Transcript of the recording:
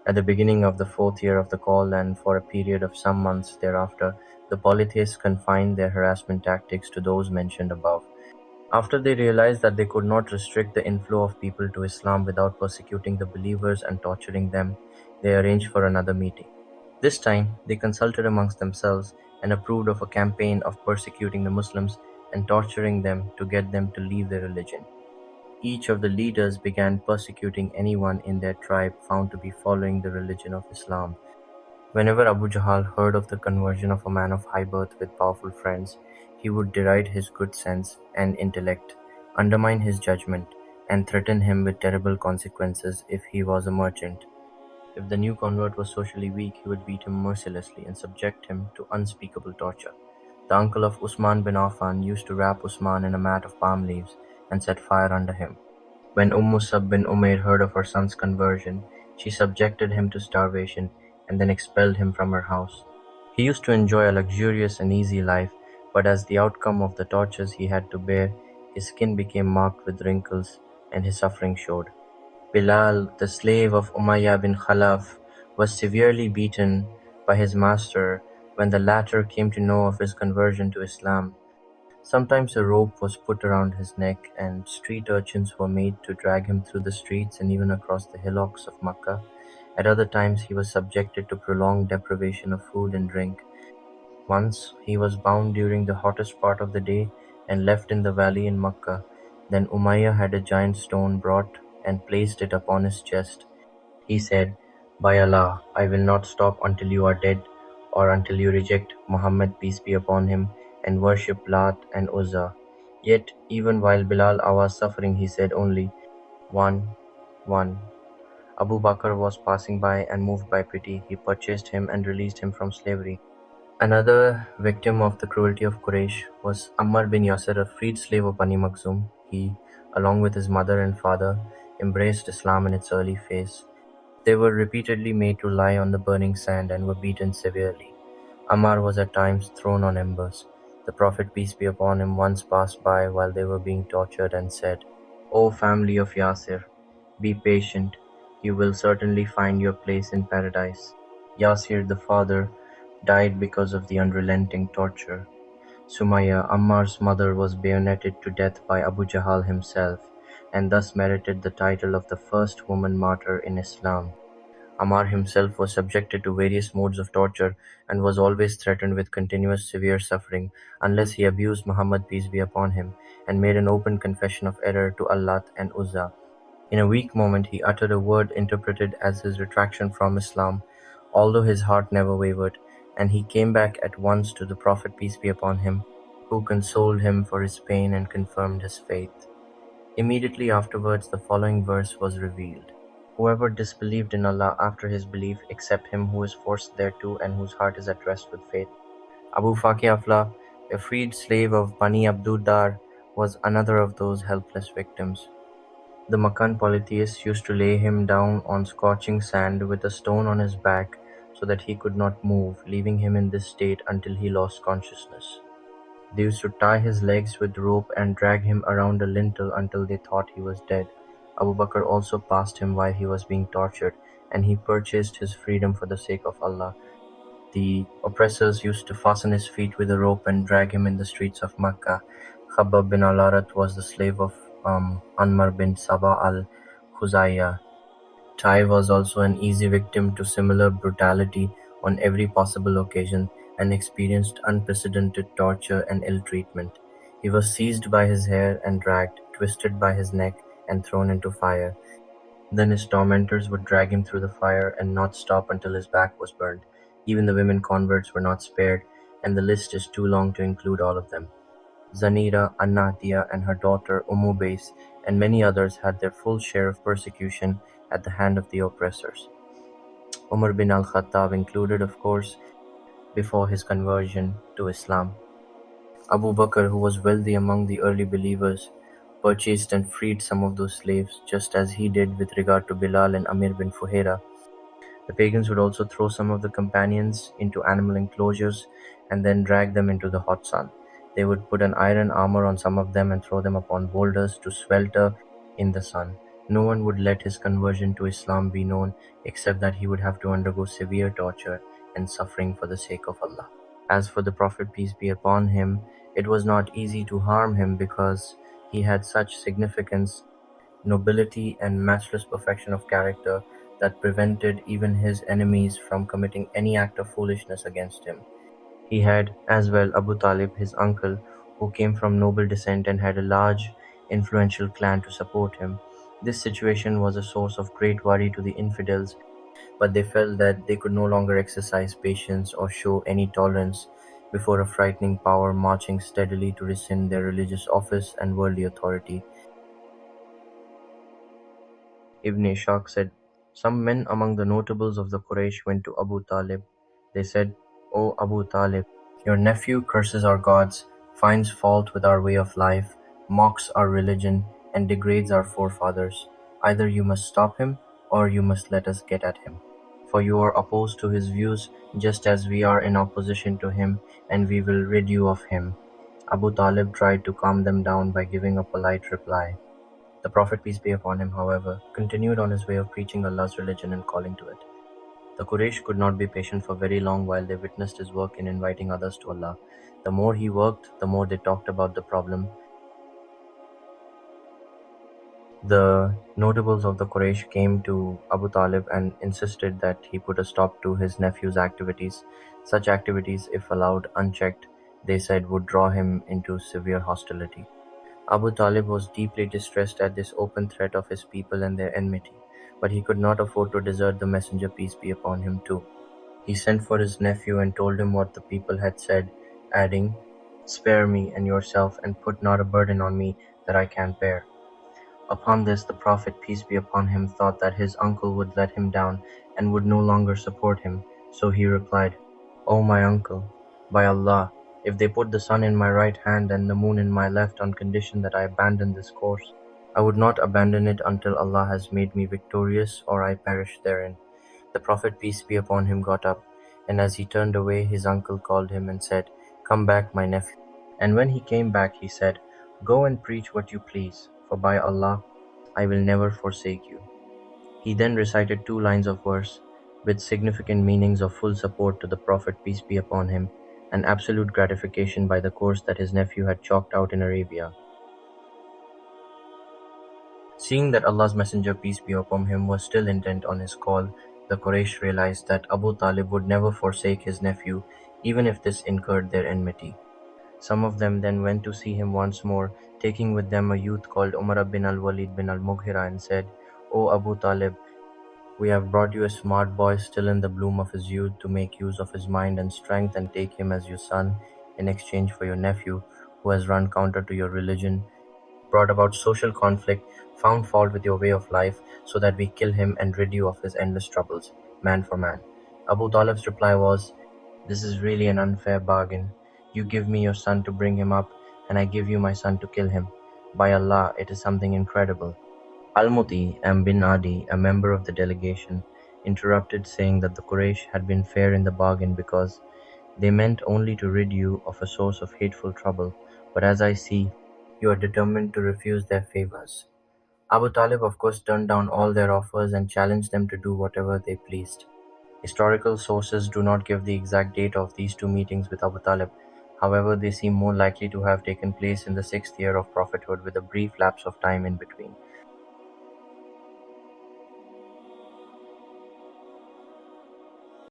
At the beginning of the fourth year of the call and for a period of some months thereafter, the polytheists confined their harassment tactics to those mentioned above. After they realized that they could not restrict the inflow of people to Islam without persecuting the believers and torturing them, they arranged for another meeting. This time, they consulted amongst themselves and approved of a campaign of persecuting the Muslims and torturing them to get them to leave their religion. Each of the leaders began persecuting anyone in their tribe found to be following the religion of Islam. Whenever Abu Jahl heard of the conversion of a man of high birth with powerful friends, he would deride his good sense and intellect, undermine his judgment, and threaten him with terrible consequences if he was a merchant. If the new convert was socially weak, he would beat him mercilessly and subject him to unspeakable torture. The uncle of Usman bin Affan used to wrap Usman in a mat of palm leaves and set fire under him. When Musab bin Umair heard of her son's conversion, she subjected him to starvation and then expelled him from her house. He used to enjoy a luxurious and easy life, but as the outcome of the tortures he had to bear, his skin became marked with wrinkles and his suffering showed. Bilal, the slave of Umayyah bin Khalaf, was severely beaten by his master when the latter came to know of his conversion to Islam. Sometimes a rope was put around his neck, and street urchins were made to drag him through the streets and even across the hillocks of Makkah. At other times he was subjected to prolonged deprivation of food and drink. Once he was bound during the hottest part of the day and left in the valley in Makkah. Then Umayyah had a giant stone brought and placed it upon his chest. He said, "By Allah, I will not stop until you are dead, or until you reject Muhammad, peace be upon him, and worship Lat and Uzza." Yet, even while Bilal was suffering, he said only, "One, one." Abu Bakr was passing by, and moved by pity, he purchased him and released him from slavery. Another victim of the cruelty of Quraysh was Ammar bin Yasir, a freed slave of Bani Makhzum. He, along with his mother and father, embraced Islam in its early phase. They were repeatedly made to lie on the burning sand and were beaten severely. Ammar was at times thrown on embers. The Prophet, peace be upon him, once passed by while they were being tortured and said, "O family of Yasir, be patient. You will certainly find your place in paradise." Yasir, the father, died because of the unrelenting torture. Sumayya, Ammar's mother, was bayoneted to death by Abu Jahl himself, and thus merited the title of the first woman martyr in Islam. Ammar himself was subjected to various modes of torture and was always threatened with continuous severe suffering unless he abused Muhammad, peace be upon him, and made an open confession of error to Allah and Uzza. In a weak moment he uttered a word interpreted as his retraction from Islam, although his heart never wavered, and he came back at once to the Prophet, peace be upon him, who consoled him for his pain and confirmed his faith. Immediately afterwards the following verse was revealed: "Whoever disbelieved in Allah after his belief, except him who is forced thereto and whose heart is at rest with faith." Abu Faki Afla, a freed slave of Bani Abduddar, was another of those helpless victims. The Makkan polytheists used to lay him down on scorching sand with a stone on his back so that he could not move, leaving him in this state until he lost consciousness. They used to tie his legs with rope and drag him around a lintel until they thought he was dead. Abu Bakr also passed him while he was being tortured, and he purchased his freedom for the sake of Allah. The oppressors used to fasten his feet with a rope and drag him in the streets of Makkah. Khabbab bin al-Arat was the slave of Anmar bin Sabah al-Khuzaiya. Tai was also an easy victim to similar brutality on every possible occasion and experienced unprecedented torture and ill-treatment. He was seized by his hair and dragged, twisted by his neck, and thrown into fire. Then his tormentors would drag him through the fire and not stop until his back was burned. Even the women converts were not spared, and the list is too long to include all of them. Zanira, Annatia, and her daughter Bais, and many others had their full share of persecution at the hand of the oppressors. Umar bin al-Khattab included, of course, before his conversion to Islam. Abu Bakr, who was wealthy among the early believers, purchased and freed some of those slaves, just as he did with regard to Bilal and Amir bin Fuhaira. The pagans would also throw some of the companions into animal enclosures and then drag them into the hot sun. They would put an iron armor on some of them and throw them upon boulders to swelter in the sun. No one would let his conversion to Islam be known except that he would have to undergo severe torture and suffering for the sake of Allah. As for the Prophet, peace be upon him, it was not easy to harm him because he had such significance, nobility, and matchless perfection of character that prevented even his enemies from committing any act of foolishness against him. He had as well Abu Talib, his uncle, who came from noble descent and had a large, influential clan to support him. This situation was a source of great worry to the infidels, but they felt that they could no longer exercise patience or show any tolerance before a frightening power marching steadily to rescind their religious office and worldly authority. Ibn Ishaq said, "Some men among the notables of the Quraysh went to Abu Talib. They said, 'O Abu Talib, your nephew curses our gods, finds fault with our way of life, mocks our religion, and degrades our forefathers. Either you must stop him, or you must let us get at him. For you are opposed to his views, just as we are in opposition to him, and we will rid you of him.' Abu Talib tried to calm them down by giving a polite reply. The Prophet, peace be upon him, however, continued on his way of preaching Allah's religion and calling to it. The Quraysh could not be patient for very long while they witnessed his work in inviting others to Allah. The more he worked, the more they talked about the problem. The notables of the Quraysh came to Abu Talib and insisted that he put a stop to his nephew's activities. Such activities, if allowed unchecked, they said would draw him into severe hostility. Abu Talib was deeply distressed at this open threat of his people and their enmity, but he could not afford to desert the messenger, peace be upon him, too. He sent for his nephew and told him what the people had said, adding, "Spare me and yourself, and put not a burden on me that I can't bear." Upon this the Prophet, peace be upon him, thought that his uncle would let him down and would no longer support him, so he replied, "O my uncle, by Allah, if they put the sun in my right hand and the moon in my left on condition that I abandon this course, I would not abandon it until Allah has made me victorious or I perish therein." The Prophet, peace be upon him, got up, and as he turned away, his uncle called him and said, "Come back, my nephew." And when he came back, he said, "Go and preach what you please, for by Allah, I will never forsake you." He then recited 2 lines of verse, with significant meanings of full support to the Prophet, peace be upon him, and absolute gratification by the course that his nephew had chalked out in Arabia. Seeing that Allah's Messenger, peace be upon him, was still intent on his call, the Quraysh realized that Abu Talib would never forsake his nephew, even if this incurred their enmity. Some of them then went to see him once more, taking with them a youth called Umar bin al-Walid bin al-Mughira, and said, "O Abu Talib, we have brought you a smart boy still in the bloom of his youth to make use of his mind and strength and take him as your son in exchange for your nephew, who has run counter to your religion, brought about social conflict, found fault with your way of life, so that we kill him and rid you of his endless troubles, man for man." Abu Talib's reply was, "This is really an unfair bargain. You give me your son to bring him up, and I give you my son to kill him. By Allah, it is something incredible." Al-Muti bin Adi, a member of the delegation, interrupted, saying that the Quraysh had been fair in the bargain because they meant only to rid you of a source of hateful trouble, but as I see, you are determined to refuse their favors. Abu Talib of course turned down all their offers and challenged them to do whatever they pleased. Historical sources do not give the exact date of these 2 meetings with Abu Talib. However, they seem more likely to have taken place in the 6th year of prophethood, with a brief lapse of time in between.